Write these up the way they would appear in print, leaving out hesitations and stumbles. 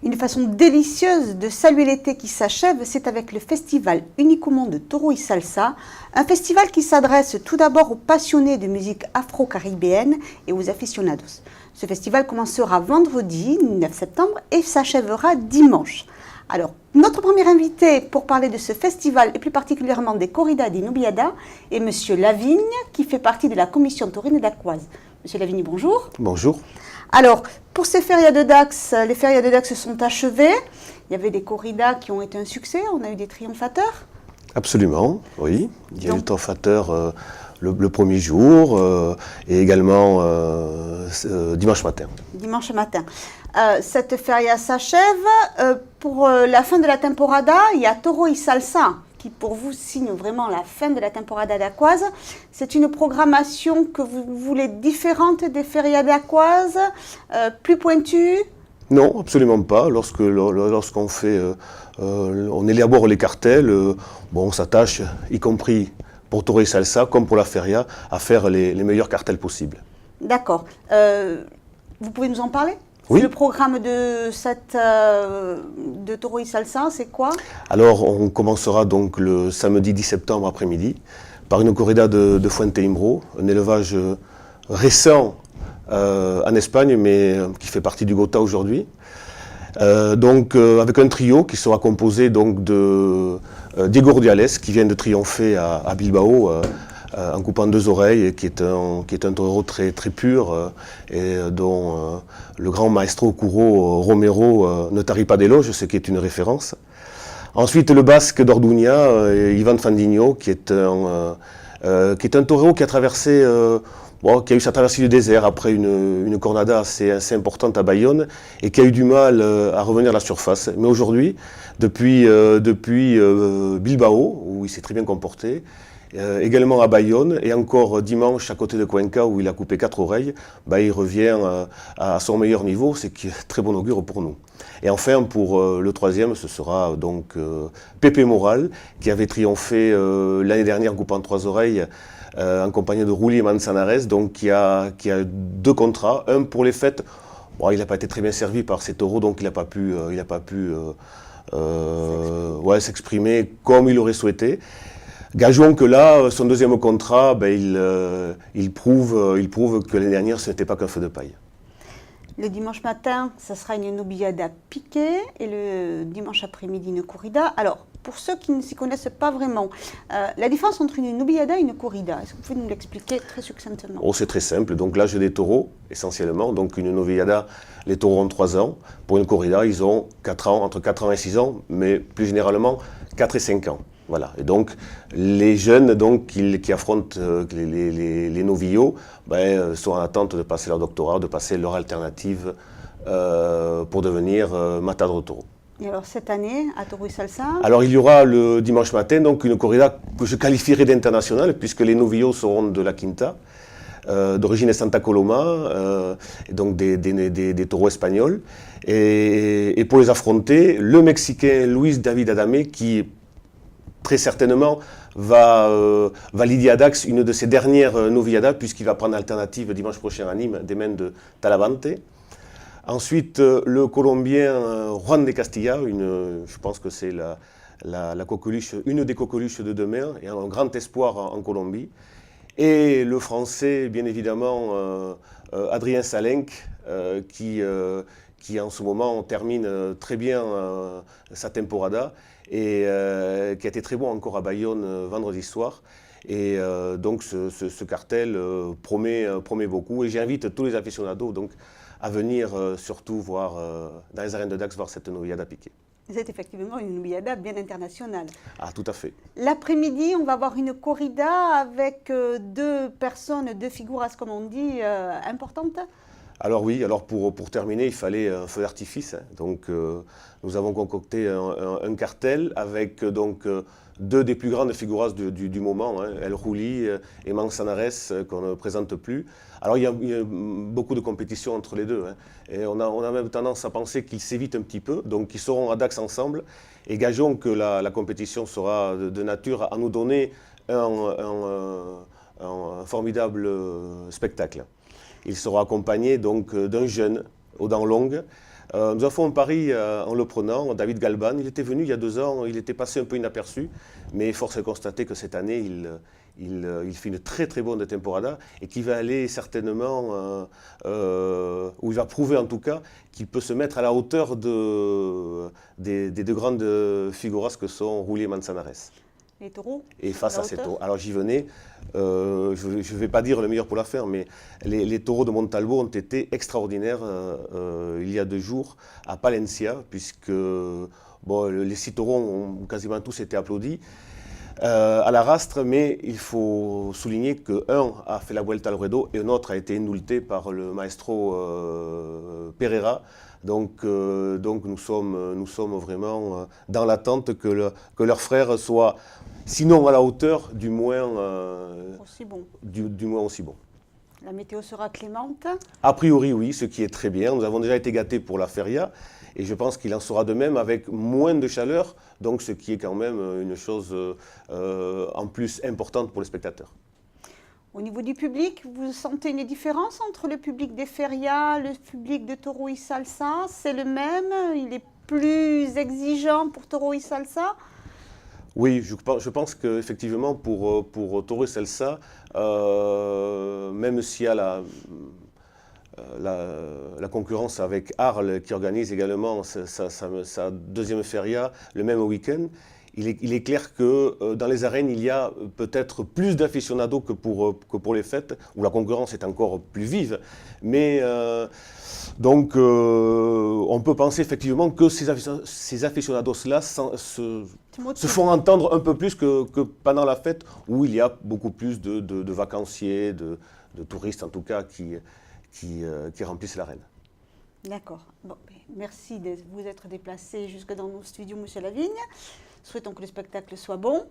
Une façon délicieuse de saluer l'été qui s'achève, c'est avec le festival Unique au monde de Toro y Salsa, un festival qui s'adresse tout d'abord aux passionnés de musique afro-caribéenne et aux aficionados. Ce festival commencera vendredi 9 septembre et s'achèvera dimanche. Alors, notre premier invité pour parler de ce festival et plus particulièrement des corridas et des nubiadas est Monsieur Lavigne, qui fait partie de la commission taurine d'Aquoise. Monsieur Lavigne, bonjour. Bonjour. Alors, pour ces férias de Dax, les férias de Dax se sont achevées. Il y avait des corridas qui ont été un succès, on a eu des triomphateurs. Absolument, oui. Il y a eu le triomphateur le premier jour et également dimanche matin. Dimanche matin. Cette feria s'achève. Pour la fin de la temporada, il y a Toro y Salsa, qui pour vous signe vraiment la fin de la temporada d'Aquoise. C'est une programmation que vous voulez différente des ferias d'Aquoise, plus pointue? Non, absolument pas. Lorsqu'on fait, on élabore les cartels, on s'attache, y compris pour Toro y Salsa, comme pour la feria, à faire les meilleurs cartels possibles. D'accord. Vous pouvez nous en parler? Oui. Le programme de Toro y Salsa, c'est quoi? Alors, on commencera donc le samedi 10 septembre après-midi par une corrida de Fuente Imbro, un élevage récent en Espagne, mais qui fait partie du Gotha aujourd'hui. Avec un trio qui sera composé donc de Diego Rudiales, qui vient de triompher à Bilbao, en coupant 2 oreilles, qui est un taureau très, très pur et dont le grand maestro Curo Romero ne tarit pas d'éloges, ce qui est une référence. Ensuite, le basque d'Orduña, Ivan Fandiño, qui est un taureau qui a traversé, qui a eu sa traversée du désert après une cornada assez importante à Bayonne et qui a eu du mal à revenir à la surface. Mais aujourd'hui, depuis Bilbao, où il s'est très bien comporté, également à Bayonne, et encore dimanche à côté de Cuenca où il a coupé 4 oreilles, il revient à son meilleur niveau, ce qui est très bon augure pour nous. Et enfin, pour le troisième, ce sera donc Pepe Moral, qui avait triomphé l'année dernière coupant 3 oreilles en compagnie de Rulli et Manzanares, donc qui a 2 contrats, un pour les fêtes. Il n'a pas été très bien servi par ces taureaux, donc il n'a pas pu s'exprimer comme il aurait souhaité. Gageons que là, son deuxième contrat, il prouve que l'année dernière, ce n'était pas qu'un feu de paille. Le dimanche matin, ça sera une nubiada piquée et le dimanche après-midi, une corrida. Alors, pour ceux qui ne s'y connaissent pas vraiment, la différence entre une nubiada et une corrida, est-ce que vous pouvez nous l'expliquer très succinctement? C'est très simple. Donc l'âge des taureaux, essentiellement. Donc une nubiada, les taureaux ont 3 ans. Pour une corrida, ils ont 4 ans, entre 4 ans et 6 ans, mais plus généralement 4 et 5 ans. Voilà. Et donc, les jeunes qui affrontent les novillos sont en attente de passer leur doctorat, de passer leur alternative pour devenir matador de taureau. Et alors, cette année, à Toro y Salsa? Alors, il y aura le dimanche matin donc une corrida que je qualifierais d'internationale, puisque les novillos seront de la Quinta, d'origine Santa Coloma, donc des taureaux espagnols. Et pour les affronter, le Mexicain Luis David Adame, qui très certainement va lidier à Dax une de ses dernières noviadas, puisqu'il va prendre l'alternative dimanche prochain à Nîmes des mains de Talavante. Ensuite, le Colombien Juan de Castilla, je pense que c'est la coqueluche, une des coqueluches de demain, et un grand espoir en Colombie. Et le Français, bien évidemment, Adrien Salenc, qui en ce moment termine très bien sa temporada, et qui a été très bon encore à Bayonne vendredi soir. Et donc ce cartel promet beaucoup. Et j'invite tous les aficionados donc, à venir surtout voir dans les arènes de Dax voir cette nubiada piquée. C'est effectivement une nubiada bien internationale. Ah, tout à fait. L'après-midi, on va avoir une corrida avec 2 personnes, 2 figuras, comme on dit, importantes. Alors oui, pour terminer, il fallait un feu d'artifice. Donc nous avons concocté un cartel avec 2 des plus grandes figuras du moment, El Rulli et Manzanares, qu'on ne présente plus. Alors il y a beaucoup de compétition entre les deux. Et on a même tendance à penser qu'ils s'évitent un petit peu, donc ils seront à Dax ensemble. Et gageons que la compétition sera de nature à nous donner un formidable spectacle. Il sera accompagné donc d'un jeune aux dents longues, Nous avons fait un pari en le prenant, David Galban. Il était venu il y a 2 ans, il était passé un peu inaperçu, mais force est de constater que cette année, il fait une très très bonne temporada et qu'il va aller certainement, ou il va prouver en tout cas, qu'il peut se mettre à la hauteur des 2 grandes figuras que sont Rulli et Manzanares. Les taureaux. Et face la à ces hauteur. taureaux. Alors j'y venais, je ne vais pas dire le meilleur pour la faire, mais les taureaux de Montalvo ont été extraordinaires il y a 2 jours à Palencia, puisque bon, les 6 taureaux ont quasiment tous été applaudis à la rastre, mais il faut souligner qu'un a fait la Vuelta al Ruedo et un autre a été indulté par le maestro Pereira. Donc nous sommes vraiment dans l'attente que leur frère soit, sinon à la hauteur, du moins Aussi bon. du moins aussi bon. La météo sera clémente. A priori, oui, ce qui est très bien. Nous avons déjà été gâtés pour la feria et je pense qu'il en sera de même avec moins de chaleur, donc ce qui est quand même une chose en plus importante pour les spectateurs. Au niveau du public, vous sentez une différence entre le public des ferias, le public de Toro y Salsa? C'est le même? Il est plus exigeant pour Toro y Salsa? Oui, je pense qu'effectivement pour Toro y Salsa, même s'il y a la concurrence avec Arles qui organise également sa deuxième feria le même week-end, il est clair que dans les arènes, il y a peut-être plus d'aficionados que pour les fêtes, où la concurrence est encore plus vive. Mais donc, on peut penser effectivement que ces aficionados-là se font entendre un peu plus que pendant la fête, où il y a beaucoup plus de vacanciers, de touristes en tout cas, qui remplissent l'arène. D'accord. Bon, merci de vous être déplacé jusque dans nos studios, Monsieur Lavigne. Souhaitons que le spectacle soit bon.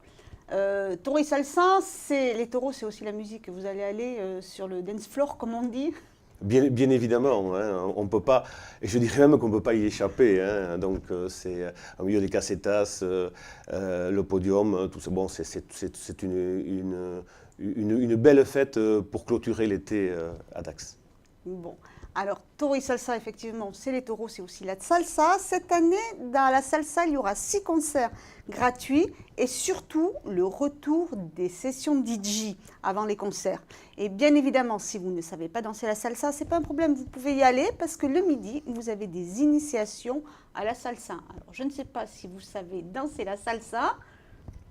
Toro y Salsa, les taureaux, c'est aussi la musique que vous allez aller sur le dance floor, comme on dit. Bien évidemment, hein, on peut pas, et je dirais même qu'on ne peut pas y échapper. Hein, donc c'est au milieu des casetas, le podium, tout ça. Bon, c'est une belle fête pour clôturer l'été à Dax. Bon, alors Toro y Salsa, effectivement, c'est les taureaux, c'est aussi la salsa. Cette année, dans la salsa, il y aura 6 concerts gratuits et surtout le retour des sessions DJ avant les concerts. Et bien évidemment, si vous ne savez pas danser la salsa, c'est pas un problème, vous pouvez y aller parce que le midi, vous avez des initiations à la salsa. Alors, je ne sais pas si vous savez danser la salsa.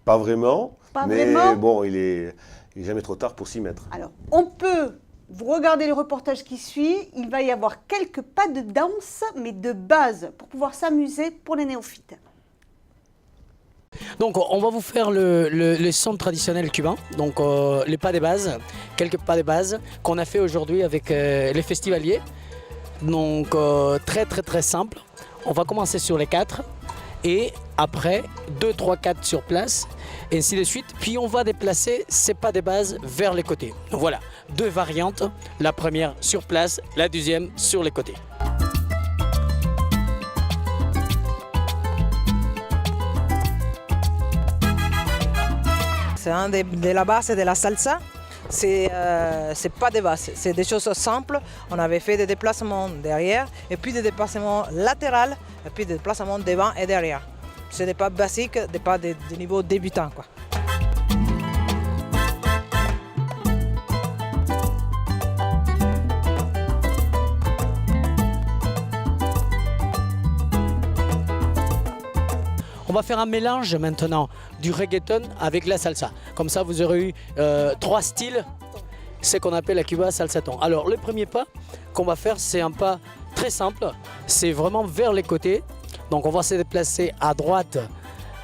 Pas vraiment, mais vraiment. Bon, il est jamais trop tard pour s'y mettre. Alors, on peut... Vous regardez le reportage qui suit, il va y avoir quelques pas de danse, mais de base, pour pouvoir s'amuser pour les néophytes. Donc on va vous faire le son traditionnel cubain, donc les pas de base, quelques pas de base qu'on a fait aujourd'hui avec les festivaliers. Donc très simple. On va commencer sur les 4 et après 2, 3, 4 sur place, et ainsi de suite. Puis on va déplacer ces pas de base vers les côtés. Donc voilà, 2 variantes. La première sur place, la deuxième sur les côtés. C'est un de la base de la salsa. C'est pas des bases, c'est des choses simples. On avait fait des déplacements derrière, et puis des déplacements latéraux, et puis des déplacements devant et derrière. C'est des pas basiques, des pas de niveau débutant, quoi. On va faire un mélange maintenant du reggaeton avec la salsa. Comme ça, vous aurez eu 3 styles, ce qu'on appelle la Cuba salsaton. Alors, le premier pas qu'on va faire, c'est un pas très simple. C'est vraiment vers les côtés. Donc, on va se déplacer à droite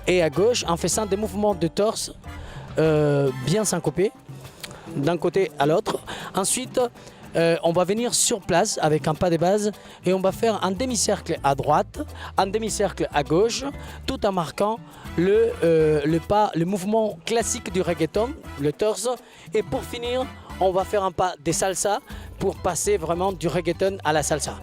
et à gauche en faisant des mouvements de torse bien syncopés d'un côté à l'autre. Ensuite, on va venir sur place avec un pas de base et on va faire un demi-cercle à droite, un demi-cercle à gauche, tout en marquant le mouvement classique du reggaeton, le torse. Et pour finir, on va faire un pas de salsa pour passer vraiment du reggaeton à la salsa.